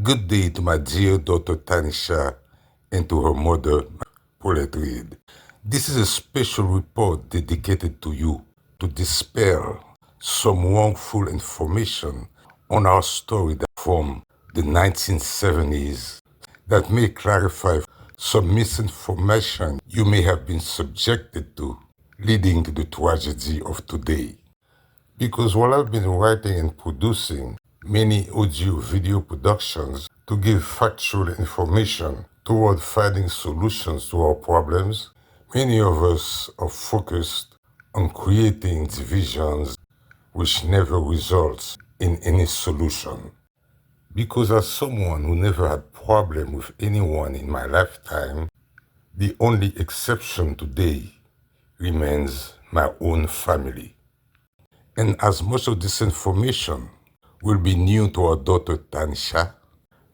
Good day to my dear daughter Tanisha and to her mother, Paulette Reed. This is a special report dedicated to you to dispel some wrongful information on our story that from the 1970s that may clarify some misinformation you may have been subjected to, leading to the tragedy of today. Because while I've been writing and producing many audio video productions to give factual information toward finding solutions to our problems, many of us are focused on creating divisions which never results in any solution. Because as someone who never had problem with anyone in my lifetime, the only exception today remains my own family. And as much of this information will be new to our daughter Tanisha,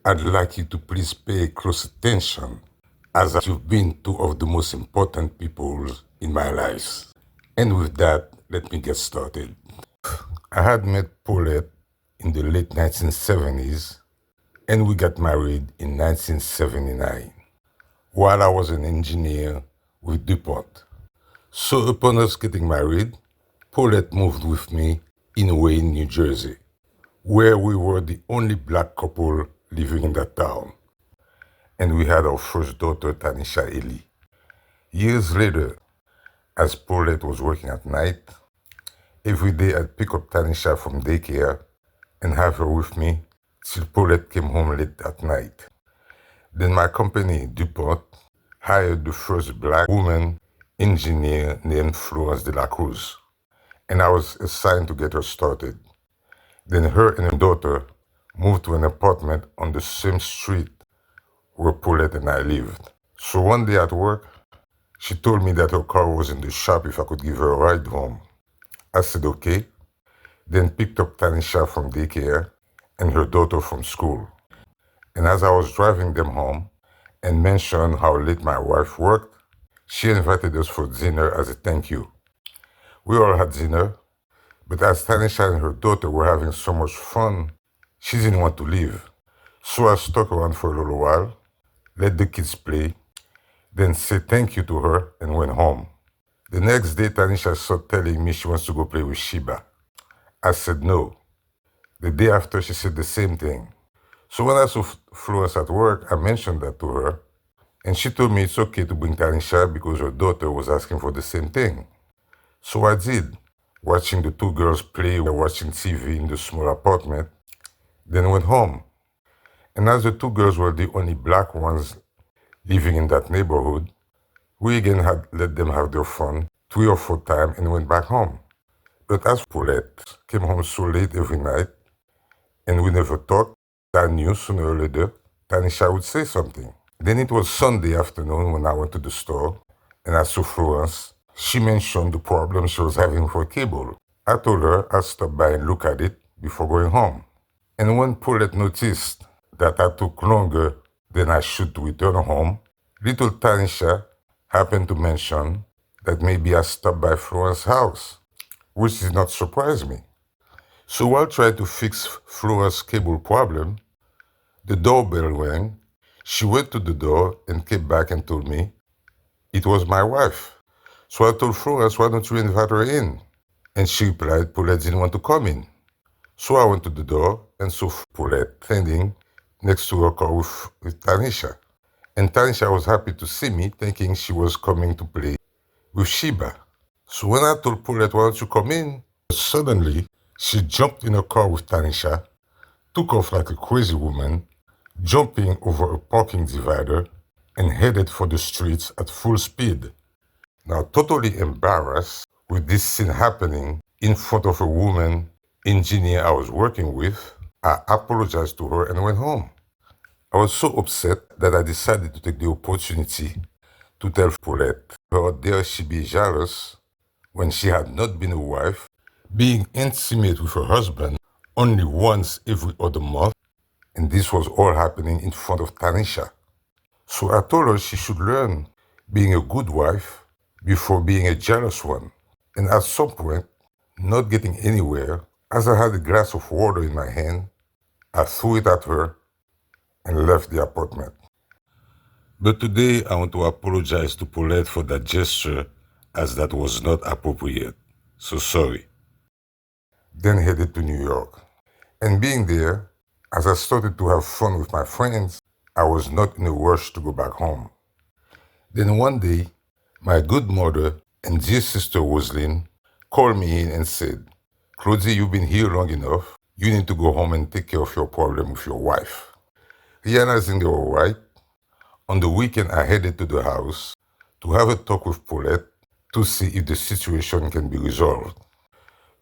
I'd like you to please pay close attention as you've been two of the most important people in my life. And with that, let me get started. I had met Paulette in the late 1970s and we got married in 1979 while I was an engineer with DuPont. So upon us getting married, Paulette moved with me in Wayne, New Jersey, where we were the only black couple living in that town. And we had our first daughter, Tanisha Eli. Years later, as Paulette was working at night, every day I'd pick up Tanisha from daycare and have her with me till Paulette came home late at night. Then my company, DuPont, hired the first black woman engineer named Florence de la Cruz, and I was assigned to get her started. Then her and her daughter moved to an apartment on the same street where Paulette and I lived. So one day at work, she told me that her car was in the shop if I could give her a ride home. I said okay, then picked up Tanisha from daycare and her daughter from school. And as I was driving them home and mentioned how late my wife worked, she invited us for dinner as a thank you. We all had dinner, but as Tanisha and her daughter were having so much fun, she didn't want to leave. So I stuck around for a little while, let the kids play, then said thank you to her and went home. The next day, Tanisha started telling me she wants to go play with Sheba. I said no. The day after, she said the same thing. So when I saw Florence at work, I mentioned that to her, and she told me it's okay to bring Tanisha because her daughter was asking for the same thing. So I did, watching the two girls play while watching TV in the small apartment, then went home. And as the two girls were the only black ones living in that neighborhood, we again had let them have their fun 3 or 4 times and went back home. But as Paulette came home so late every night, and we never talked, I knew sooner or later Tanisha would say something. Then it was Sunday afternoon when I went to the store and I saw Florence. She mentioned the problem she was having for cable. I told her I'd stop by and look at it before going home. And when Paulette noticed that I took longer than I should to return home, little Tanisha happened to mention that maybe I stopped by Florence's house, which did not surprise me. So while trying to fix Florence's cable problem, the doorbell rang. She went to the door and came back and told me it was my wife. So I told Florence, why don't you invite her in? And she replied, Paulette didn't want to come in. So I went to the door and saw Paulette standing next to her car with Tanisha. And Tanisha was happy to see me, thinking she was coming to play with Sheba. So when I told Paulette, why don't you come in? Suddenly, she jumped in her car with Tanisha, took off like a crazy woman, jumping over a parking divider, and headed for the streets at full speed. Now, totally embarrassed with this scene happening in front of a woman engineer I was working with, I apologized to her and went home. I was so upset that I decided to take the opportunity to tell Paulette how dare she be jealous when she had not been a wife, being intimate with her husband only once every other month, and this was all happening in front of Tanisha. So I told her she should learn being a good wife before being a jealous one. And at some point, not getting anywhere, as I had a glass of water in my hand, I threw it at her and left the apartment. But today I want to apologize to Paulette for that gesture, as that was not appropriate. So sorry. Then headed to New York. And being there, as I started to have fun with my friends, I was not in a rush to go back home. Then one day, my good mother and dear sister Rosaline called me in and said, "Claude, you've been here long enough. You need to go home and take care of your problem with your wife." Realizing they were right, on the weekend I headed to the house to have a talk with Paulette to see if the situation can be resolved.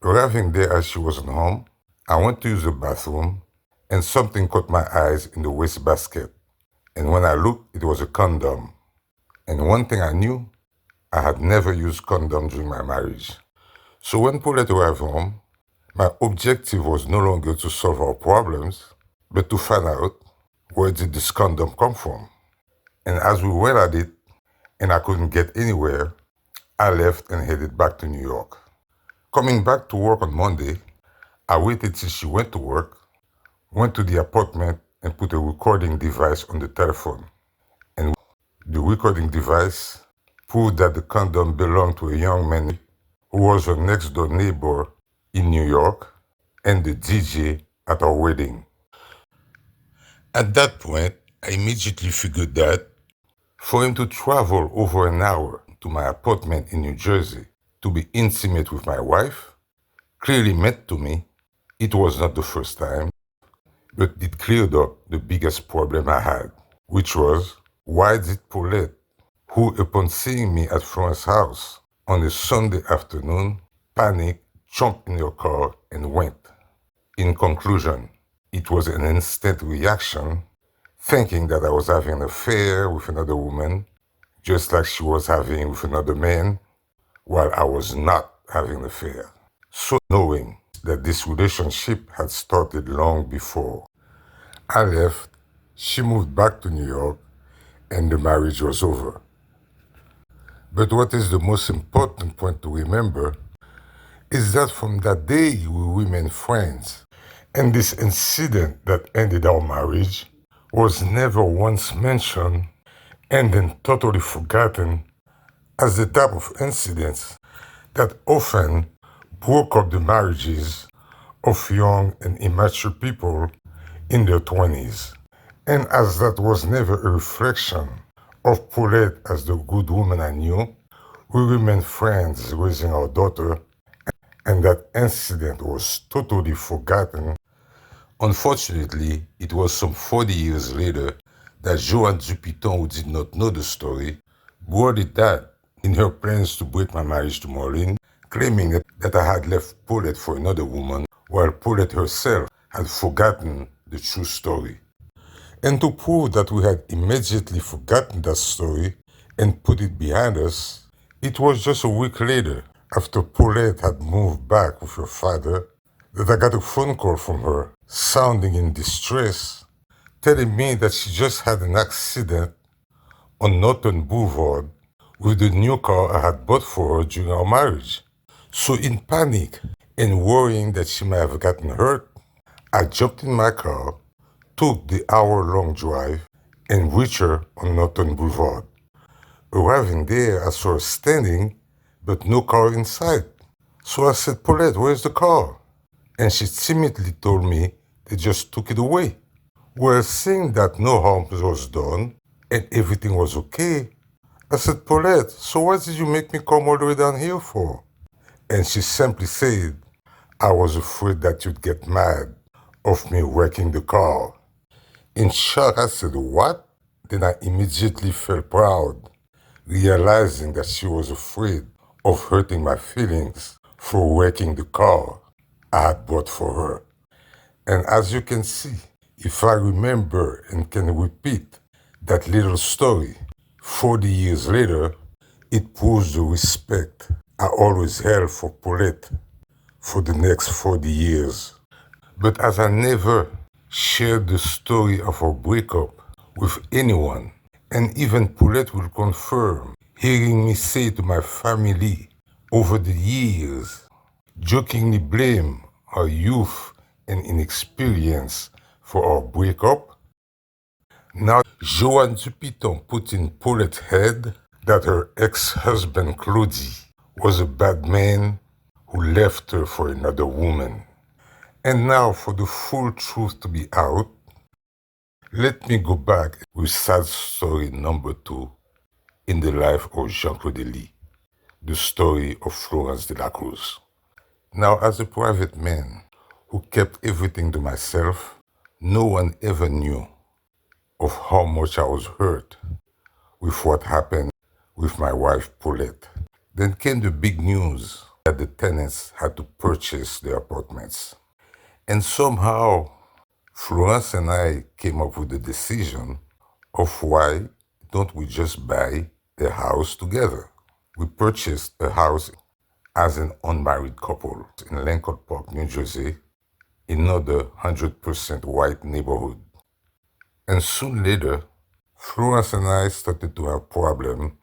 Arriving there as she wasn't home, I went to use the bathroom and something caught my eyes in the wastebasket. And when I looked, it was a condom. And one thing I knew, I had never used condom during my marriage. So when Paulette arrived home, my objective was no longer to solve our problems, but to find out where did this condom come from. And as we were at it, and I couldn't get anywhere, I left and headed back to New York. Coming back to work on Monday, I waited till she went to work, went to the apartment and put a recording device on the telephone. And the recording device proved that the condom belonged to a young man who was her next door neighbor in New York and the DJ at our wedding. At that point, I immediately figured that for him to travel over an hour to my apartment in New Jersey to be intimate with my wife clearly meant to me it was not the first time, but it cleared up the biggest problem I had, which was, why did Paulette, who upon seeing me at Florence's house on a Sunday afternoon, panic, jumped in her car and went? In conclusion, it was an instant reaction, thinking that I was having an affair with another woman, just like she was having with another man, while I was not having an affair. So knowing that this relationship had started long before, I left, she moved back to New York, and the marriage was over. But what is the most important point to remember is that from that day we remained friends, and this incident that ended our marriage was never once mentioned and then totally forgotten as the type of incidents that often broke up the marriages of young and immature people in their 20s. And as that was never a reflection of Paulette as the good woman I knew, we remained friends raising our daughter, and that incident was totally forgotten. Unfortunately, it was some 40 years later that Joanne Dupiton, who did not know the story, brought it out in her plans to break my marriage to Maureen, claiming that I had left Paulette for another woman, while Paulette herself had forgotten the true story. And to prove that we had immediately forgotten that story and put it behind us, it was just a week later, after Paulette had moved back with her father, that I got a phone call from her, sounding in distress, telling me that she just had an accident on Norton Boulevard with the new car I had bought for her during our marriage. So in panic and worrying that she might have gotten hurt, I jumped in my car, took the hour-long drive, and reached her on Norton Boulevard. Arriving there, I saw her standing, but no car in sight. So I said, "Paulette, where's the car?" And she timidly told me they just took it away. Well, seeing that no harm was done and everything was okay, I said, "Paulette, so what did you make me come all the way down here for?" And she simply said, "I was afraid that you'd get mad of me wrecking the car." In shock, I said, "What?" Then I immediately felt proud, realizing that she was afraid of hurting my feelings for wrecking the car I had bought for her. And as you can see, if I remember and can repeat that little story 40 years later, it proves the respect I always held for Paulette for the next 40 years. But as I never shared the story of our breakup with anyone, and even Paulette will confirm, hearing me say to my family over the years, jokingly blame our youth and inexperience for our breakup, Now, Joanne Dupiton put in Paulette's head that her ex-husband Claudie was a bad man who left her for another woman. And now, for the full truth to be out, let me go back with sad story number 2 in the life of Jean-Claude, the story of Florence de la Cruz. Now, as a private man who kept everything to myself, no one ever knew of how much I was hurt with what happened with my wife Paulette. Then came the big news that the tenants had to purchase their apartments. And somehow, Florence and I came up with the decision of why don't we just buy a house together. We purchased a house as an unmarried couple in Lincoln Park, New Jersey, another 100% white neighborhood. And soon later, Florence and I started to have problems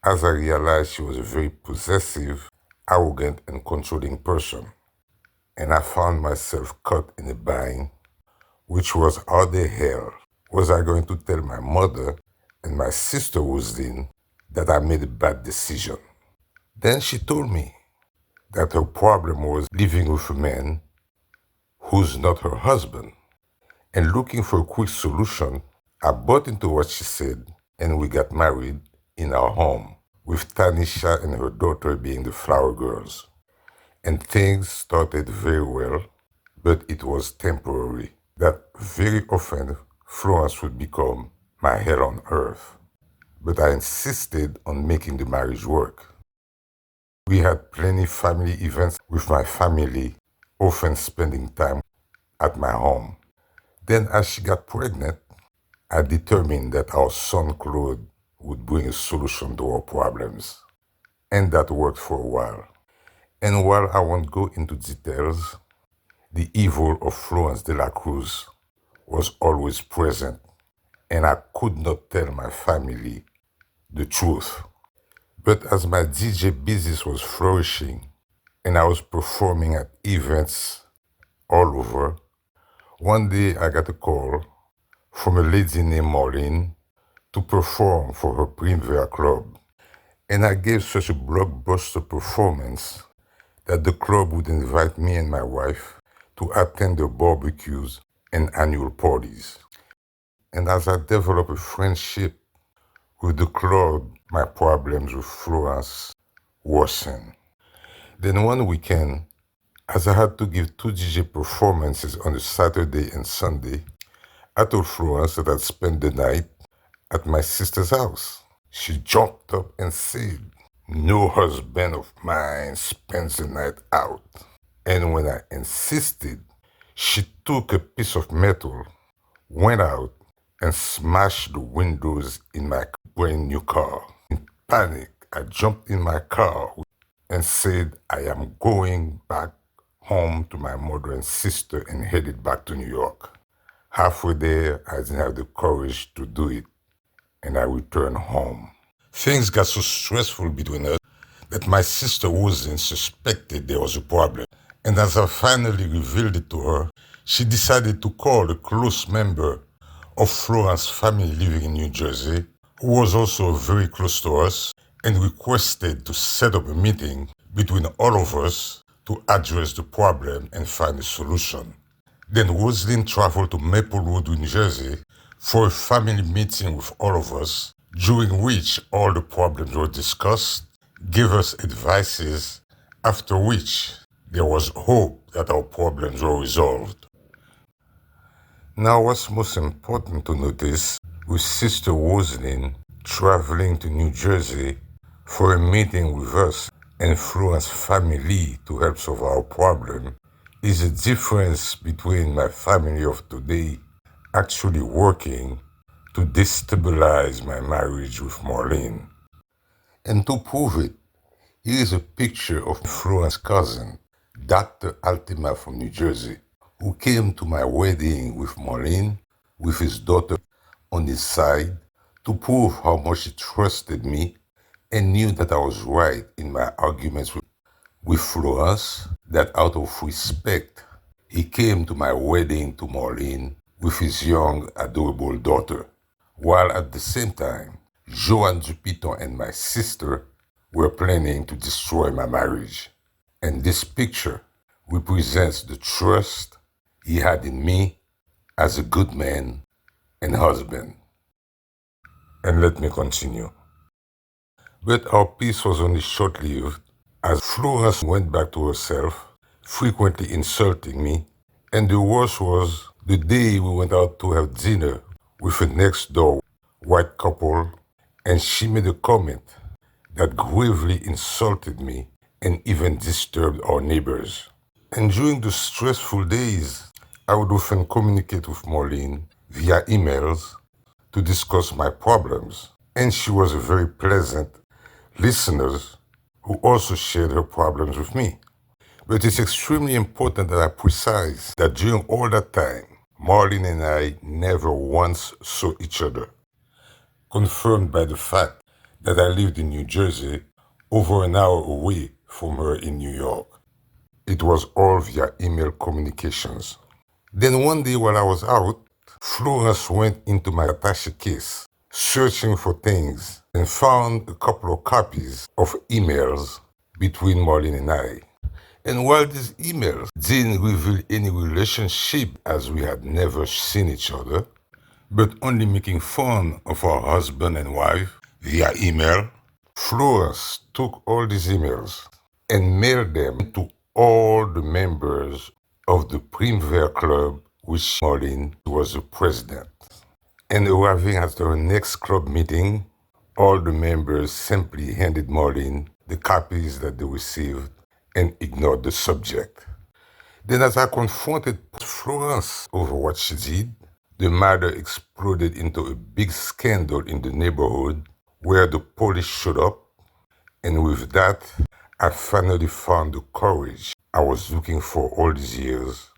as I realized she was a very possessive, arrogant, and controlling person. And I found myself caught in a bind, which was how the hell was I going to tell my mother and my sister Roseline that I made a bad decision. Then she told me that her problem was living with a man who's not her husband. And looking for a quick solution, I bought into what she said and we got married in our home, with Tanisha and her daughter being the flower girls. And things started very well, but it was temporary. That very often Florence would become my hell on earth. But I insisted on making the marriage work. We had plenty family events with my family, often spending time at my home. Then as she got pregnant, I determined that our son Claude would bring a solution to our problems. And that worked for a while. And while I won't go into details, the evil of Florence de la Cruz was always present, and I could not tell my family the truth. But as my DJ business was flourishing and I was performing at events all over, one day I got a call from a lady named Maureen to perform for her Primavera Club. And I gave such a blockbuster performance that the club would invite me and my wife to attend their barbecues and annual parties. And as I developed a friendship with the club, my problems with Florence worsened. Then one weekend, as I had to give 2 DJ performances on a Saturday and Sunday, I told Florence that I'd spend the night at my sister's house. She jumped up and said, "No husband of mine spends the night out." And when I insisted, she took a piece of metal, went out, and smashed the windows in my brand new car. In panic, I jumped in my car and said, "I am going back home to my mother and sister," and headed back to New York. Halfway there, I didn't have the courage to do it, and I returned home. Things got so stressful between us that my sister Roseline suspected there was a problem. And as I finally revealed it to her, she decided to call a close member of Florence's family living in New Jersey, who was also very close to us, and requested to set up a meeting between all of us to address the problem and find a solution. Then Roseline traveled to Maplewood, New Jersey for a family meeting with all of us, during which all the problems were discussed, gave us advices, after which there was hope that our problems were resolved. Now what's most important to notice, with Sister Roseline traveling to New Jersey for a meeting with us and Florence's family to help solve our problem, is the difference between my family of today actually working to destabilize my marriage with Marlene. And to prove it, here is a picture of Florence's cousin, Dr. Altima from New Jersey, who came to my wedding with Marlene, with his daughter on his side, to prove how much he trusted me and knew that I was right in my arguments with Florence, that out of respect, he came to my wedding to Marlene with his young, adorable daughter. while at the same time, Joan Dupiton and my sister were planning to destroy my marriage. And this picture represents the trust he had in me as a good man and husband. And let me continue. But our peace was only short-lived, as Florence went back to herself, frequently insulting me, and the worst was the day we went out to have dinner with a next-door white couple, and she made a comment that gravely insulted me and even disturbed our neighbors. And during the stressful days, I would often communicate with Marlene via emails to discuss my problems, and she was a very pleasant listener who also shared her problems with me. But it's extremely important that I precise that during all that time, Marlene and I never once saw each other, confirmed by the fact that I lived in New Jersey, over an hour away from her in New York. It was all via email communications. Then one day while I was out, Florence went into my attaché case, searching for things, and found a couple of copies of emails between Marlene and I. And while these emails didn't reveal any relationship, as we had never seen each other, but only making fun of our husband and wife via email, Florence took all these emails and mailed them to all the members of the Primavera Club, which Marlene was the president. And arriving at her next club meeting, all the members simply handed Marlene the copies that they received and ignored the subject. Then as I confronted Florence over what she did, the matter exploded into a big scandal in the neighborhood where the police showed up, and with that, I finally found the courage I was looking for all these years,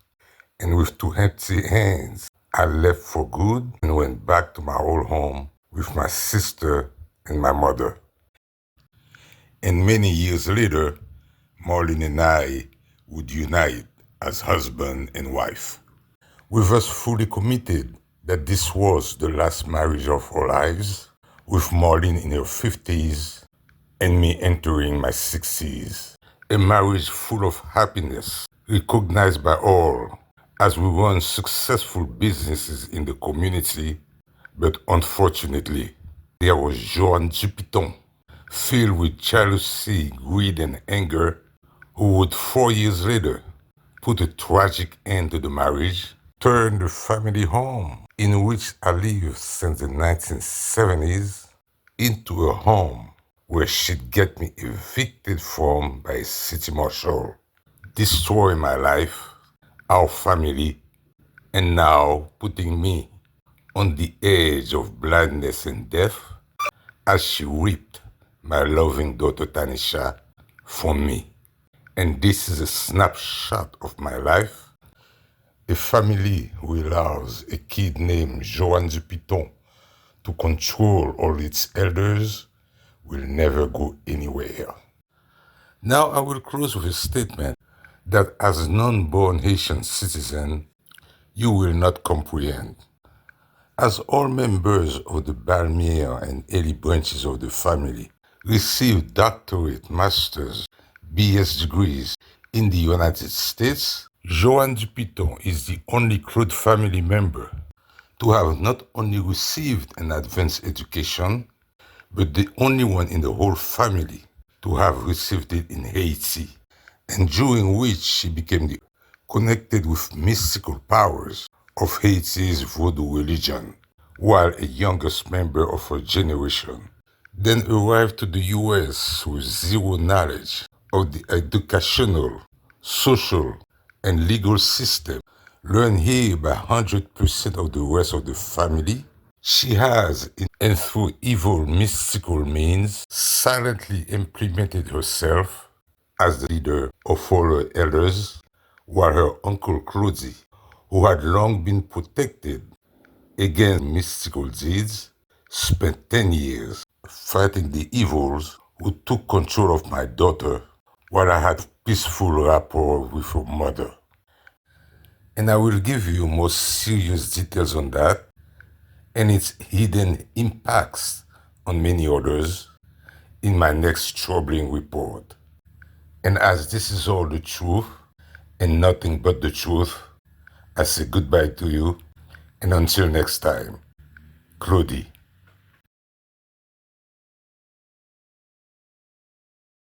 and with two empty hands, I left for good and went back to my old home with my sister and my mother. And many years later, Marlene and I would unite as husband and wife. With us fully committed that this was the last marriage of our lives, with Marlene in her 50s and me entering my 60s. A marriage full of happiness, recognized by all, as we run successful businesses in the community, but unfortunately, there was Joan Dupiton, filled with jealousy, greed, and anger, who would 4 years later put a tragic end to the marriage, turn the family home, in which I lived since the 1970s, into a home where she'd get me evicted from by a city marshal, destroy my life, our family, and now putting me on the edge of blindness and death as she ripped my loving daughter Tanisha from me. And this is a snapshot of my life. A family who allows a kid named Joan Dupiton to control all its elders will never go anywhere. Now I will close with a statement that as a non-born Haitian citizen, you will not comprehend. As all members of the Balmier and Elie branches of the family receive doctorate, master's, BS degrees in the United States, Joan Dupiton is the only Claude family member to have not only received an advanced education, but the only one in the whole family to have received it in Haiti, and during which she became connected with mystical powers of Haiti's voodoo religion, while a youngest member of her generation then arrived to the US with zero knowledge of the educational, social, and legal system learned here by 100% of the rest of the family. She has, and through evil mystical means, silently implemented herself as the leader of all her elders, while her uncle Claudie, who had long been protected against mystical deeds, spent 10 years fighting the evils who took control of my daughter while I had peaceful rapport with her mother. And I will give you more serious details on that and its hidden impacts on many others in my next troubling report. And as this is all the truth and nothing but the truth, I say goodbye to you, and until next time, Claudie.